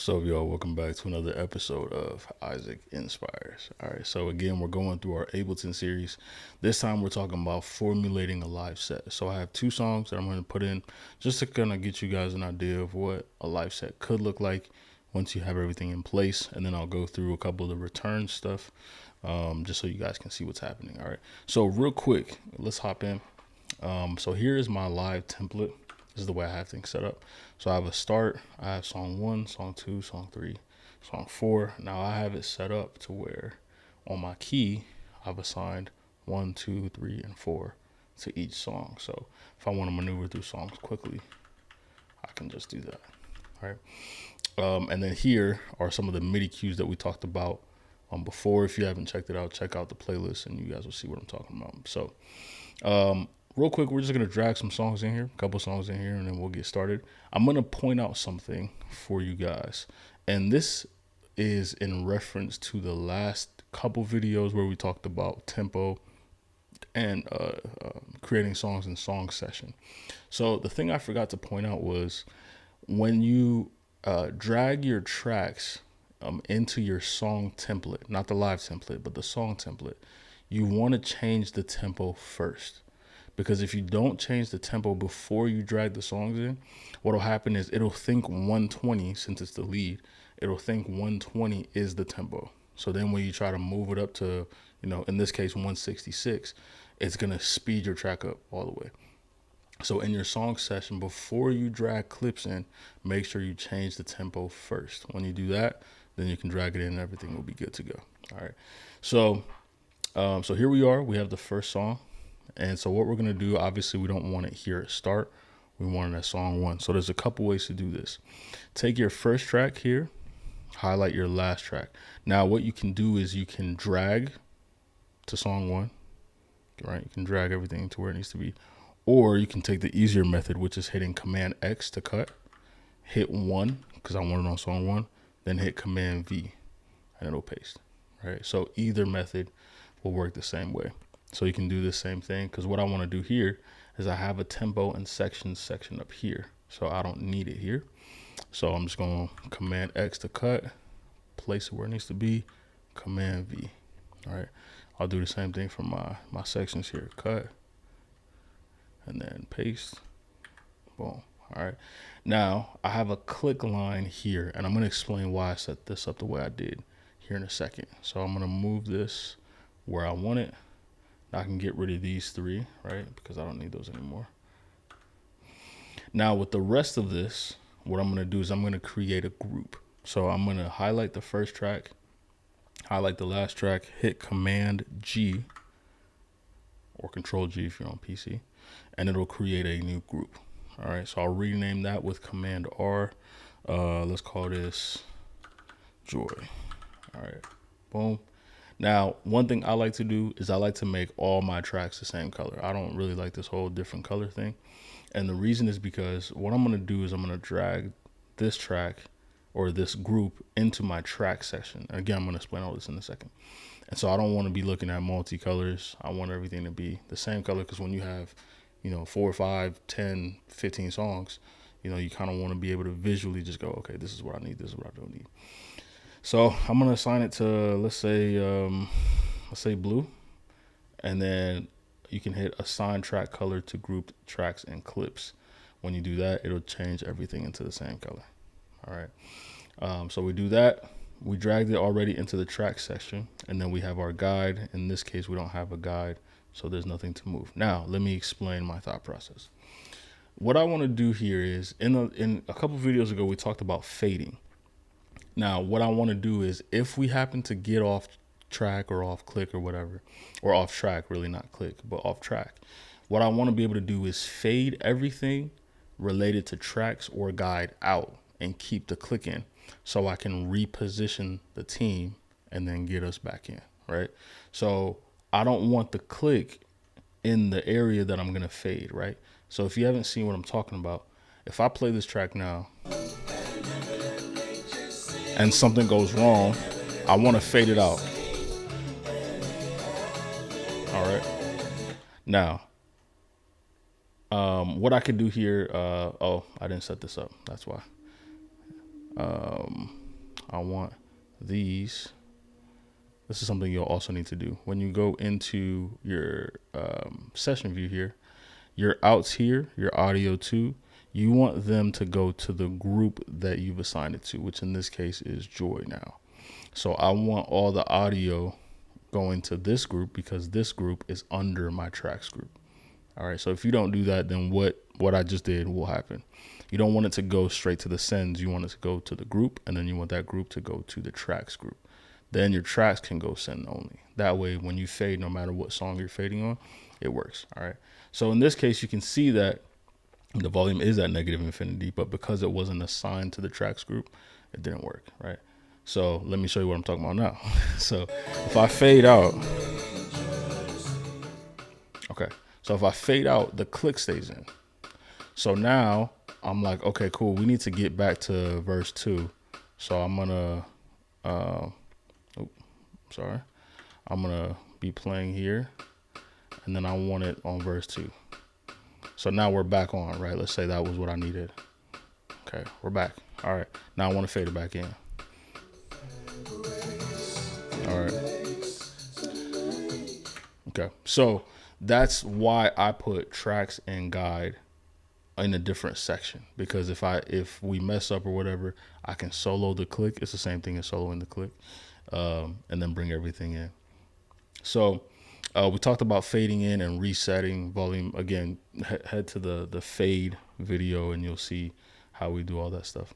So, y'all, welcome back to another episode of Isaac Inspires. All right, so again, we're going through our Ableton series. This time, we're talking about formulating a live set. So, I have two songs that I'm going to put in just to kind of get you guys an idea of what a live set could look like once you have everything in place. And then I'll go through a couple of the return stuff just so you guys can see what's happening. All right, so real quick, let's hop in. So, here is my live template. This is the way I have things set up. So I have a start, I have song 1, song 2, song 3, song 4. Now I have it set up to where on my key, I've assigned 1, 2, 3, and 4 to each song. So if I want to maneuver through songs quickly, I can just do that. All right. And then here are some of the MIDI cues that we talked about before. If you haven't checked it out, check out the playlist and you guys will see what I'm talking about. So, real quick, we're just going to drag some songs in here, a couple songs in here, and then we'll get started. I'm going to point out something for you guys. And this is in reference to the last couple videos where we talked about tempo and creating songs in song session. So the thing I forgot to point out was when you drag your tracks into your song template, not the live template, but the song template, you want to change the tempo first. Because if you don't change the tempo before you drag the songs in, what'll happen is it'll think 120, since it's the lead, it'll think 120 is the tempo. So then when you try to move it up to, in this case, 166, it's going to speed your track up all the way. So in your song session, before you drag clips in, make sure you change the tempo first. When you do that, then you can drag it in and everything will be good to go. All right. So here we are. We have the first song. And so what we're going to do, obviously, we don't want it here at start. We want it at song 1. So there's a couple ways to do this. Take your first track here, highlight your last track. Now, what you can do is you can drag to song 1, right? You can drag everything to where it needs to be. Or you can take the easier method, which is hitting Command X to cut, hit 1, because I want it on song 1, then hit Command V, and it'll paste, right? So either method will work the same way. So you can do the same thing, because what I want to do here is I have a tempo and section up here. So I don't need it here. So I'm just going to Command X to cut, place it where it needs to be, Command V. All right. I'll do the same thing for my sections here. Cut and then paste. Boom. All right. Now I have a click line here, and I'm going to explain why I set this up the way I did here in a second. So I'm going to move this where I want it. I can get rid of these 3, right? Because I don't need those anymore. Now with the rest of this, what I'm going to do is I'm going to create a group. So I'm going to highlight the first track, highlight the last track, hit Command G or Control G if you're on PC, and it'll create a new group. All right. So I'll rename that with Command R. Let's call this Joy. All right. Boom. Now, one thing I like to do is I like to make all my tracks the same color. I don't really like this whole different color thing. And the reason is because what I'm going to do is I'm going to drag this track or this group into my track section. Again, I'm going to explain all this in a second. And so I don't want to be looking at multicolors. I want everything to be the same color, because when you have, 4, 5, 10, 15 songs, you kind of want to be able to visually just go, okay, this is what I need. This is what I don't need. So I'm going to assign it to, let's say blue, and then you can hit assign track color to group tracks and clips. When you do that, it'll change everything into the same color. All right. So we do that. We dragged it already into the track section, and then we have our guide. In this case, we don't have a guide, so there's nothing to move. Now, let me explain my thought process. What I want to do here is in a couple videos ago, we talked about fading. Now, what I want to do is if we happen to get off track or off click or whatever, or off track, really not click, but off track, what I want to be able to do is fade everything related to tracks or guide out and keep the click in, so I can reposition the team and then get us back in, right? So I don't want the click in the area that I'm going to fade, right? So if you haven't seen what I'm talking about, if I play this track now, and something goes wrong, I want to fade it out. All right. Now, what I could do here, I didn't set this up. That's why. I want these. This is something you'll also need to do when you go into your session view here. Your outs here, your audio too. You want them to go to the group that you've assigned it to, which in this case is Joy now. So I want all the audio going to this group because this group is under my tracks group. All right. So if you don't do that, then what I just did will happen. You don't want it to go straight to the sends. You want it to go to the group, and then you want that group to go to the tracks group. Then your tracks can go send only. That way, when you fade, no matter what song you're fading on, it works. All right. So in this case, you can see that the volume is at negative infinity, but because it wasn't assigned to the tracks group, it didn't work. Right. So let me show you what I'm talking about now. So if I fade out, okay. So if I fade out, the click stays in. So now I'm like, okay, cool. We need to get back to verse 2. So I'm gonna, I'm gonna be playing here, and then I want it on verse 2. So now we're back on, right? Let's say that was what I needed. Okay, we're back. All right. Now I want to fade it back in. All right. Okay. So that's why I put tracks and guide in a different section, because if we mess up or whatever, I can solo the click. It's the same thing as soloing the click, and then bring everything in. So we talked about fading in and resetting volume. Again, head to the fade video and you'll see how we do all that stuff.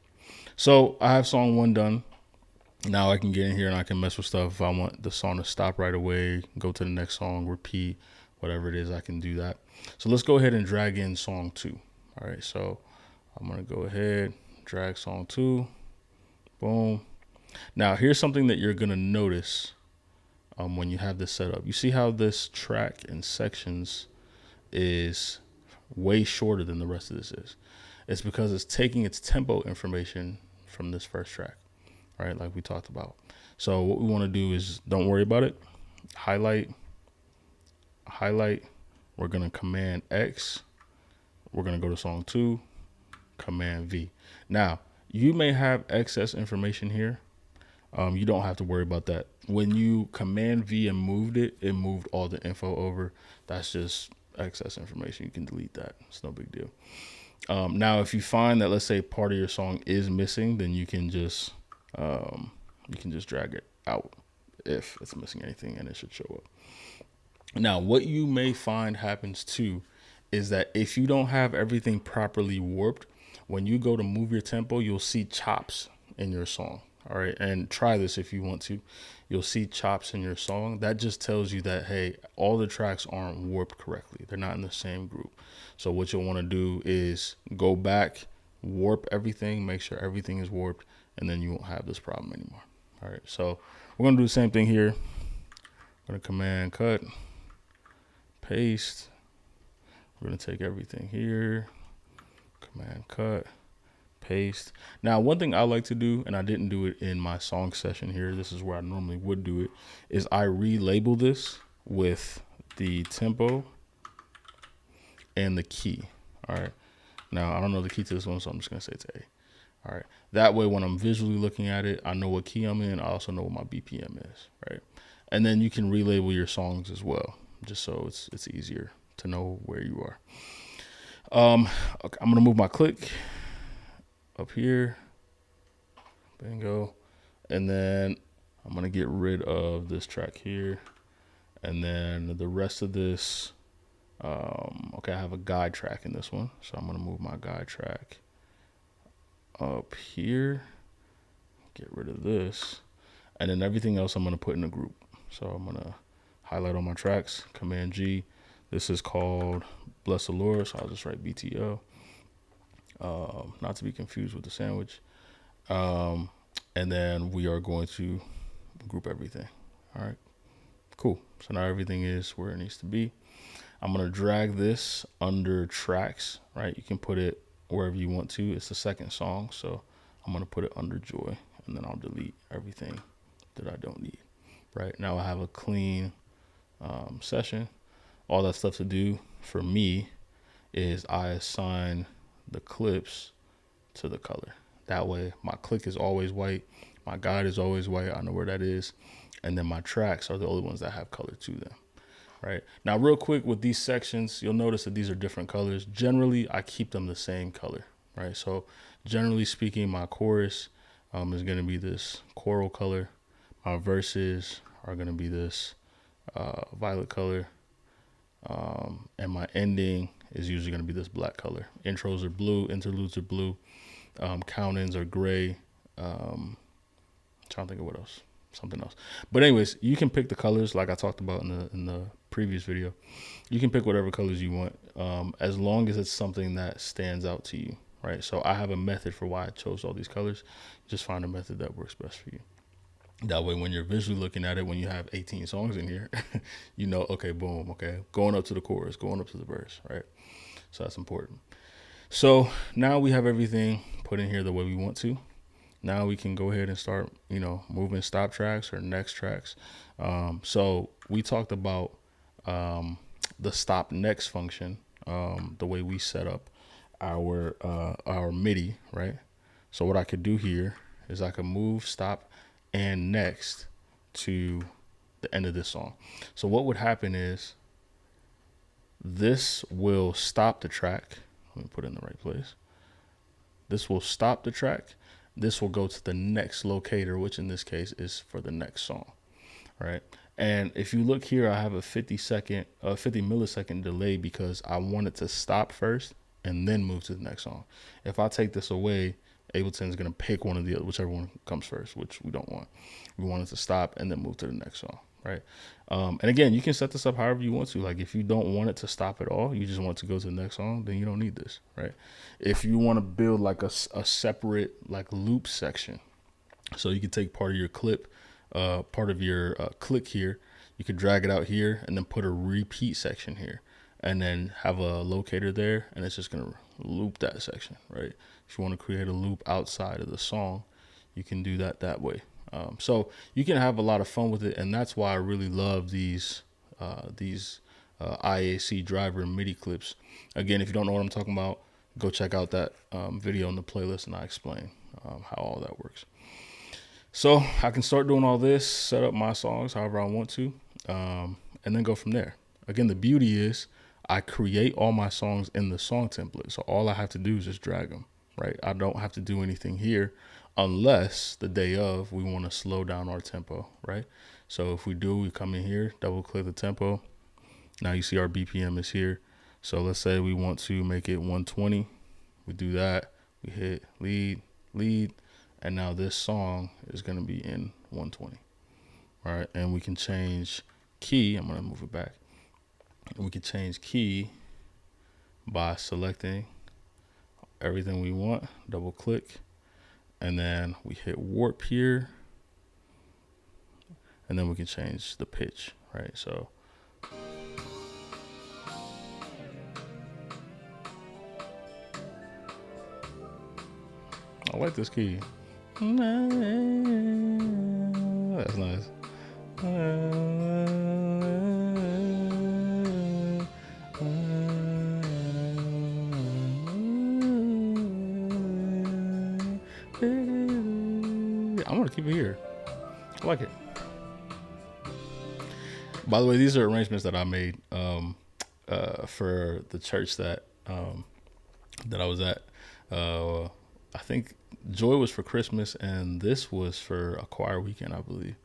So I have song 1 done. Now I can get in here and I can mess with stuff. If I want the song to stop right away, go to the next song, repeat, whatever it is, I can do that. So let's go ahead and drag in song 2. All right, so I'm going to go ahead, drag song 2. Boom. Now here's something that you're going to notice when you have this set up. You see how this track and sections is way shorter than the rest of this is. It's because it's taking its tempo information from this first track, right? Like we talked about. So what we want to do is don't worry about it. Highlight. We're going to Command X. We're going to go to song 2, Command V. Now, you may have excess information here. You don't have to worry about that. When you Command V and moved it, it moved all the info over. That's just excess information. You can delete that. It's no big deal. Now, if you find that, let's say, part of your song is missing, then you can just drag it out if it's missing anything, and it should show up. Now, what you may find happens too is that if you don't have everything properly warped, when you go to move your tempo, you'll see chops in your song. All right. And try this if you want to. You'll see chops in your song. That just tells you that, hey, all the tracks aren't warped correctly. They're not in the same group. So what you'll want to do is go back, warp everything, make sure everything is warped, and then you won't have this problem anymore. All right. So we're going to do the same thing here. I'm going to Command cut, paste. We're going to take everything here, Command cut, paste. Now, one thing I like to do, and I didn't do it in my song session here, this is where I normally would do it, is I relabel this with the tempo and the key. All right. Now, I don't know the key to this one, so I'm just going to say it's A. All right. That way, when I'm visually looking at it, I know what key I'm in. I also know what my BPM is. Right. And then you can relabel your songs as well, just so it's easier to know where you are. Okay, I'm going to move my click up here. Bingo. And then I'm going to get rid of this track here. And then the rest of this, okay, I have a guide track in this one. So I'm going to move my guide track up here. Get rid of this. And then everything else I'm going to put in a group. So I'm going to highlight all my tracks, Command G. This is called Bless the Lord, so I'll just write BTL. Not to be confused with the sandwich. And then we are going to group everything. All right, cool. So now everything is where it needs to be. I'm going to drag this under tracks, right? You can put it wherever you want to. It's the second song, so I'm going to put it under Joy, and then I'll delete everything that I don't need. Right now I have a clean session. All that stuff to do for me is I assign the clips to the color. That way my click is always white, my guide is always white, I know where that is, and then my tracks are the only ones that have color to them. Right now, real quick with these sections, you'll notice that these are different colors. Generally, I keep them the same color, right? So generally speaking, my chorus is going to be this coral color. My verses are going to be this violet color. And my ending is usually going to be this black color. Intros are blue, interludes are blue, count-ins are gray. Trying to think of what else, something else. But anyways, you can pick the colors like I talked about in the previous video. You can pick whatever colors you want, as long as it's something that stands out to you, right? So I have a method for why I chose all these colors. Just find a method that works best for you. That way, when you're visually looking at it, when you have 18 songs in here, you know, okay, boom, okay, going up to the chorus, going up to the verse, right? So that's important. So now we have everything put in here the way we want to. Now we can go ahead and start, moving stop tracks or next tracks. So we talked about the stop next function, the way we set up our MIDI, right? So what I could do here is I could move stop and next to the end of this song. So what would happen is this will stop the track. Let me put it in the right place. This will stop the track. This will go to the next locator, which in this case is for the next song, right? And if you look here, I have a 50 millisecond delay because I want it to stop first and then move to the next song. If I take this away, Ableton is going to pick one of the other, whichever one comes first, which we don't want. We want it to stop and then move to the next song, right? And again, you can set this up however you want to. Like if you don't want it to stop at all, you just want to go to the next song, then you don't need this, right? If you want to build like a separate like loop section, so you can take part of your clip, part of your click here, you could drag it out here and then put a repeat section here and then have a locator there, and it's just going to loop that section, right? If you want to create a loop outside of the song, you can do that way. So you can have a lot of fun with it, and that's why I really love these IAC driver MIDI clips. Again, if you don't know what I'm talking about, go check out that video in the playlist, and I explain how all that works. So I can start doing all this, set up my songs however I want to, and then go from there. Again, the beauty is I create all my songs in the song template, so all I have to do is just drag them, right? I don't have to do anything here unless the day of we want to slow down our tempo, right? So if we do, we come in here, double click the tempo. Now you see our BPM is here. So let's say we want to make it 120. We do that. We hit lead, and now this song is going to be in 120. All right, and we can change key. I'm going to move it back. And we can change key by selecting everything we want, double click, and then we hit warp here, and then we can change the pitch, right? So I like this key. That's nice. I'm gonna keep it here. I like it. By the way, these are arrangements that I made for the church that I was at. I think Joy was for Christmas, and this was for a choir weekend, I believe.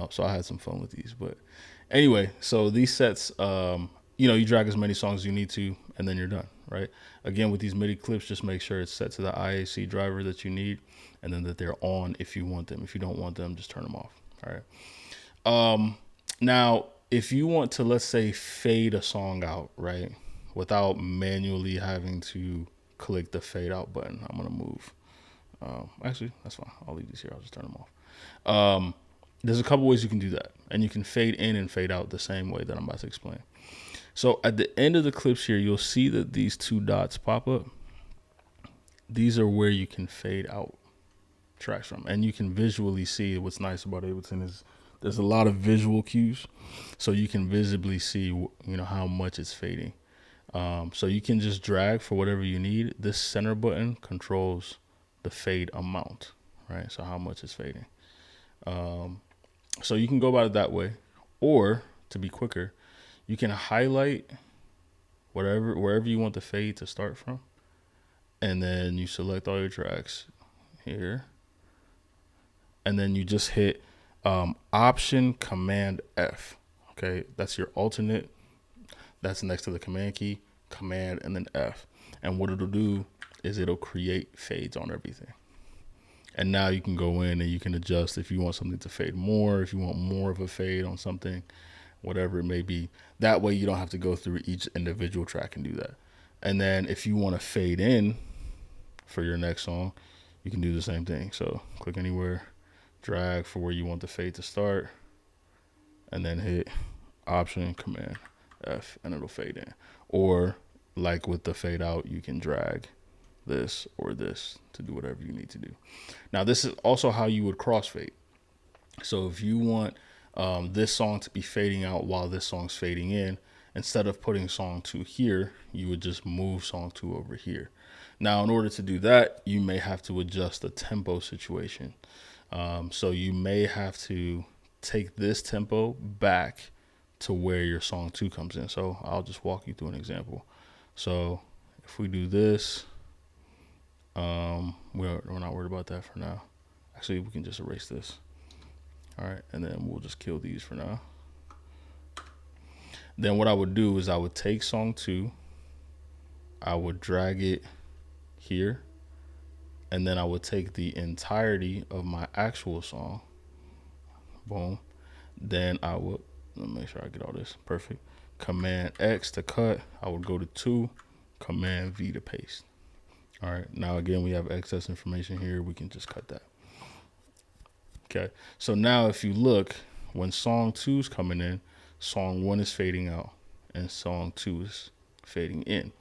So I had some fun with these. But anyway, so these sets, you drag as many songs as you need to, and then you're done, right? Again, with these MIDI clips, just make sure it's set to the IAC driver that you need, and then that they're on if you want them. If you don't want them, just turn them off, all right? Now, if you want to, let's say, fade a song out, right, without manually having to click the fade out button, I'm going to move. Actually, that's fine. I'll leave these here. I'll just turn them off. There's a couple ways you can do that, and you can fade in and fade out the same way that I'm about to explain. So at the end of the clips here, you'll see that these two dots pop up. These are where you can fade out tracks from, and you can visually see. What's nice about Ableton is there's a lot of visual cues, so you can visibly see how much it's fading. So you can just drag for whatever you need. This center button controls the fade amount, right? So how much is fading. So you can go about it that way, or to be quicker, you can highlight wherever you want the fade to start from, and then you select all your tracks here, and then you just hit Option Command F. Okay, that's your alternate. That's next to the Command key, Command, and then F. And what it'll do is it'll create fades on everything. And now you can go in and you can adjust if you want something to fade more, if you want more of a fade on something, whatever it may be. That way you don't have to go through each individual track and do that. And then if you want to fade in for your next song, you can do the same thing. So click anywhere, drag for where you want the fade to start, and then hit Option Command F, and it'll fade in. Or like with the fade out, you can drag this or this to do whatever you need to do. Now, this is also how you would crossfade. So if you want this song to be fading out while this song's fading in, instead of putting song 2 here, you would just move song 2 over here. Now, in order to do that, you may have to adjust the tempo situation. So you may have to take this tempo back to where your song 2 comes in. So I'll just walk you through an example. So if we do this, we're not worried about that for now. Actually, we can just erase this. All right, and then we'll just kill these for now. Then what I would do is I would take song 2, I would drag it here, and then I would take the entirety of my actual song. Boom. Then I would, let me make sure I get all this perfect. Command X to cut. I would go to 2, Command V to paste. All right, now again, we have excess information here. We can just cut that. Okay, so now if you look, when song 2 is coming in, song 1 is fading out and song 2 is fading in.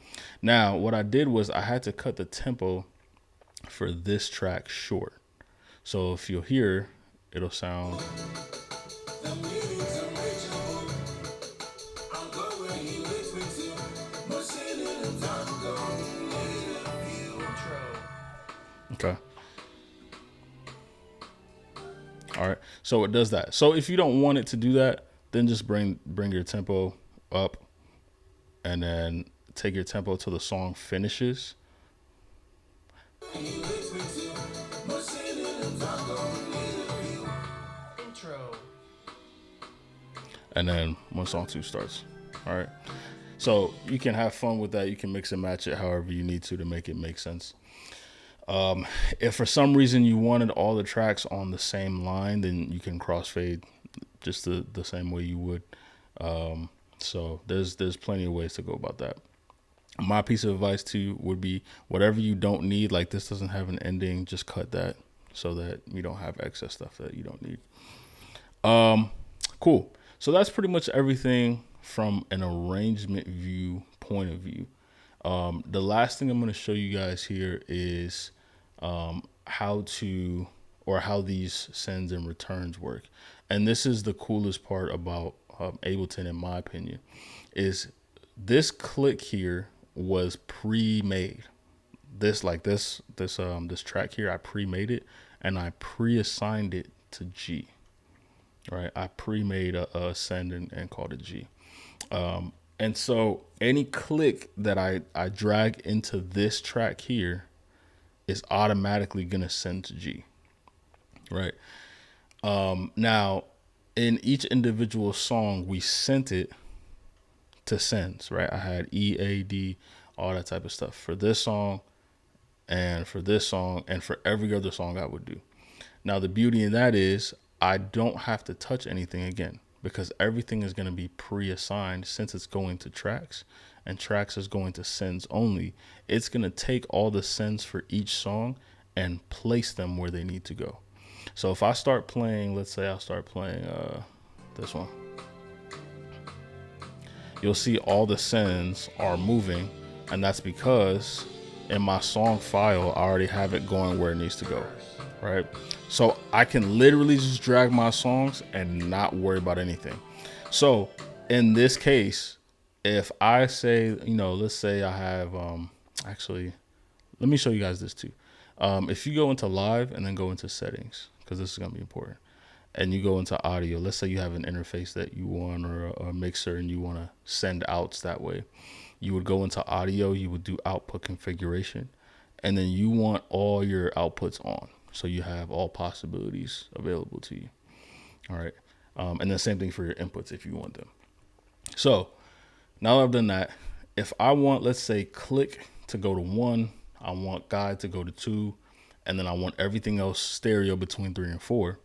Now, what I did was I had to cut the tempo for this track short. So if you'll hear, it'll sound. Okay. All right. So it does that. So if you don't want it to do that, then just bring your tempo up and then take your tempo till the song finishes. And then when song 2 starts. All right. So you can have fun with that. You can mix and match it however you need to make it make sense. If for some reason you wanted all the tracks on the same line, then you can crossfade just the same way you would. So there's plenty of ways to go about that. My piece of advice to you would be whatever you don't need, like this doesn't have an ending, just cut that so that you don't have excess stuff that you don't need. Cool. So that's pretty much everything from an arrangement view point of view. The last thing I'm going to show you guys here is how these sends and returns work. And this is the coolest part about Ableton, in my opinion, is this click here was pre-made. This track here, I pre-made it and I pre-assigned it to G. Right, I pre-made a send and called it G. And so any click that I drag into this track here is automatically gonna send to G. Right. Now, in each individual song, we sent it to sends. Right, I had E, A, D, all that type of stuff for this song, and for this song, and for every other song I would do. Now, the beauty in that is I don't have to touch anything again because everything is going to be pre-assigned since it's going to tracks and tracks is going to sends only. It's going to take all the sends for each song and place them where they need to go. So if I start playing, let's say I'll start playing this one, you'll see all the sends are moving, and that's because in my song file, I already have it going where it needs to go. Right. So I can literally just drag my songs and not worry about anything. So in this case, if I say, let's say I have, actually, let me show you guys this too. If you go into live and then go into settings, because this is going to be important, and you go into audio, let's say you have an interface that you want or a mixer and you want to send outs that way, you would go into audio, you would do output configuration, and then you want all your outputs on. So you have all possibilities available to you. All right. And then same thing for your inputs if you want them. So now that I've done that, if I want, let's say, click to go to 1, I want guide to go to 2, and then I want everything else stereo between 3 and 4,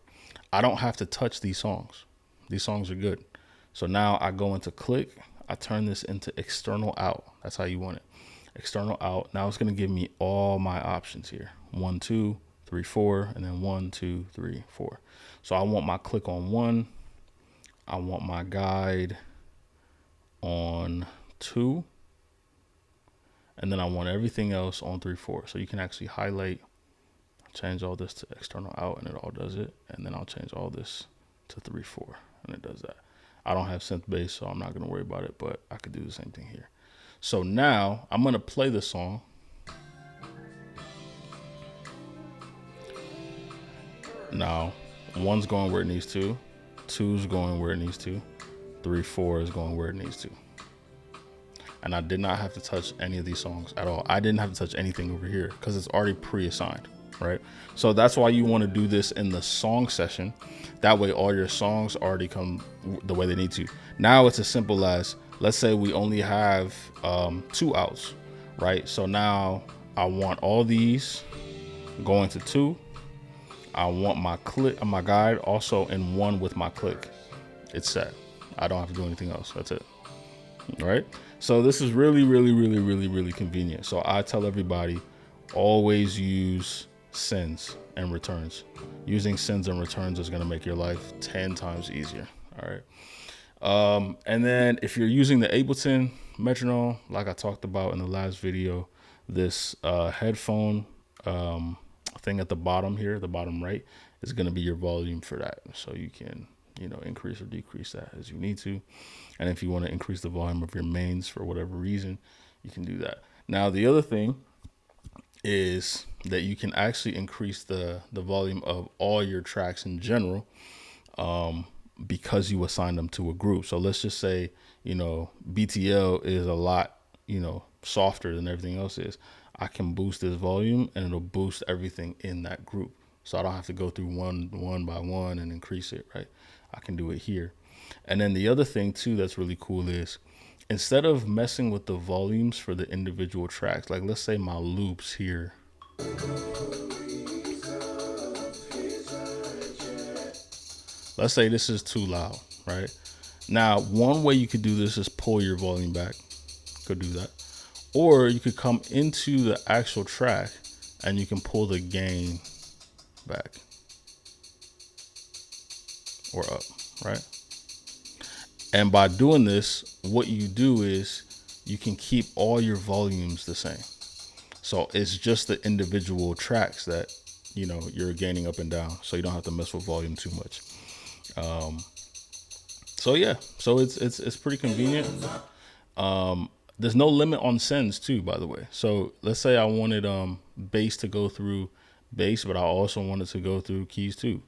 I don't have to touch these songs. These songs are good. So now I go into click, I turn this into external out. That's how you want it. External out. Now it's going to give me all my options here. 1, 2, 3, 4, and then 1, 2, 3, 4. So I want my click on 1. I want my guide on 2. And then I want everything else on 3, 4. So you can actually highlight, change all this to external out, and it all does it. And then I'll change all this to 3, 4, and it does that. I don't have synth bass, so I'm not going to worry about it, but I could do the same thing here. So now I'm going to play the song. Now, 1's going where it needs to, 2's going where it needs to, 3, 4 is going where it needs to. And I did not have to touch any of these songs at all. I didn't have to touch anything over here because it's already pre-assigned, right? So that's why you want to do this in the song session. That way all your songs already come the way they need to. Now it's as simple as, let's say we only have 2 outs, right? So now I want all these going to 2. I want my click, my guide also in 1 with my click. It's set. I don't have to do anything else. That's it. All right. So this is really, really, really, really, really convenient. So I tell everybody, always use sends and returns. Using sends and returns is going to make your life 10 times easier. All right. And then if you're using the Ableton metronome, like I talked about in the last video, this headphone thing at the bottom here, the bottom right, is going to be your volume for that. So you can, increase or decrease that as you need to. And if you want to increase the volume of your mains for whatever reason, you can do that. Now, the other thing is that you can actually increase the volume of all your tracks in general, because you assign them to a group. So let's just say, BTL is a lot, softer than everything else is. I can boost this volume and it'll boost everything in that group. So I don't have to go through one by one and increase it, right? I can do it here. And then the other thing too that's really cool is, instead of messing with the volumes for the individual tracks, like let's say my loops here, let's say this is too loud, right? Now, one way you could do this is pull your volume back. Could do that. Or you could come into the actual track and you can pull the gain back or up, right? And by doing this, what you do is you can keep all your volumes the same. So it's just the individual tracks that, you're gaining up and down. So you don't have to mess with volume too much. So yeah, so it's pretty convenient. There's no limit on sends too, by the way. So let's say I wanted bass to go through bass, but I also wanted to go through keys too.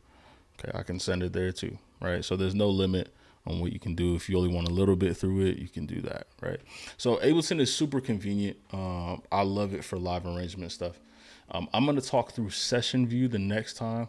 Okay, I can send it there too, right? So there's no limit on what you can do. If you only want a little bit through it, you can do that, right? So Ableton is super convenient. I love it for live arrangement stuff. I'm going to talk through Session View the next time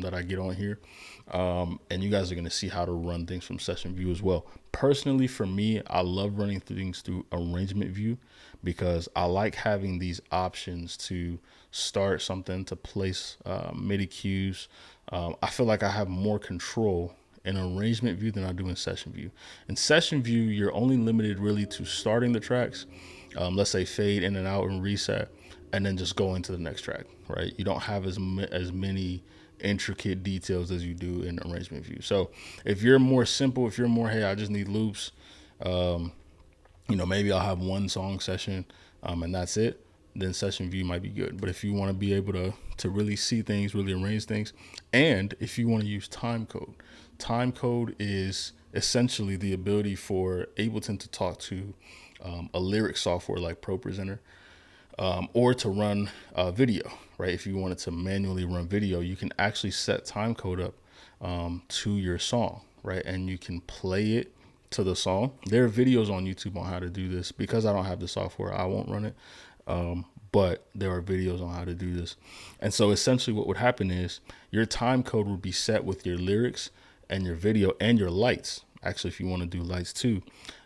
that I get on here. And you guys are going to see how to run things from Session View as well. Personally, for me, I love running things through Arrangement View because I like having these options to start something, to place MIDI cues. I feel like I have more control in Arrangement View than I do in Session View. In Session View, you're only limited really to starting the tracks. Let's say fade in and out and reset, and then just go into the next track, right? You don't have as many intricate details as you do in Arrangement View. So if you're more simple, if you're more, hey, I just need loops, maybe I'll have one song session and that's it, then Session View might be good. But if you want to be able to really see things, really arrange things, and if you want to use time code is essentially the ability for Ableton to talk to a lyric software like Pro Presenter. or to run video, right? If you wanted to manually run video, you can actually set time code up to your song, right? And you can play it to the song. There are videos on YouTube on how to do this. Because I don't have the software, I won't run it. But there are videos on how to do this. And so essentially what would happen is your time code would be set with your lyrics and your video and your lights. Actually, if you want to do lights too,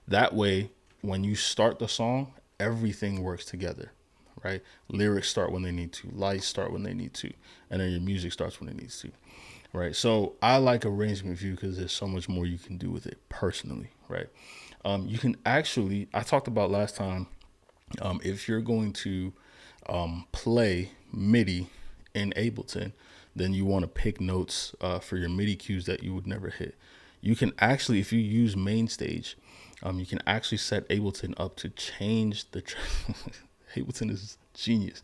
that way, when you start the song, everything works together, right? Lyrics start when they need to, lights start when they need to, and then your music starts when it needs to, right? So I like arrangement view because there's so much more you can do with it personally, right? You can actually, I talked about last time, if you're going to play MIDI in Ableton, then you want to pick notes for your MIDI cues that you would never hit. You can actually, if you use MainStage, you can actually set Ableton up to change the Ableton is genius,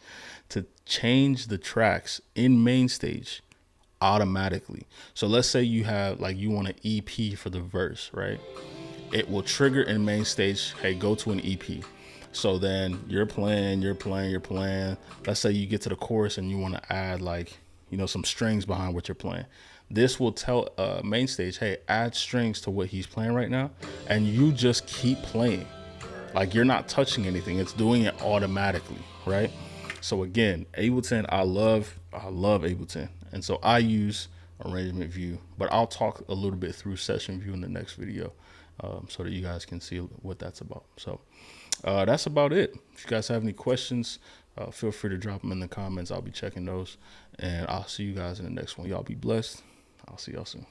to change the tracks in MainStage automatically. So let's say you have, like, you want an EP for the verse, right? It will trigger in MainStage, hey, go to an EP. So then you're playing. Let's say you get to the chorus and you want to add, like, some strings behind what you're playing. This will tell MainStage, hey, add strings to what he's playing right now. And you just keep playing. Like, you're not touching anything. It's doing it automatically, right? So again, Ableton, I love Ableton. And so I use arrangement view, but I'll talk a little bit through session view in the next video so that you guys can see what that's about. So that's about it. If you guys have any questions, feel free to drop them in the comments. I'll be checking those, and I'll see you guys in the next one. Y'all be blessed. I'll see y'all soon.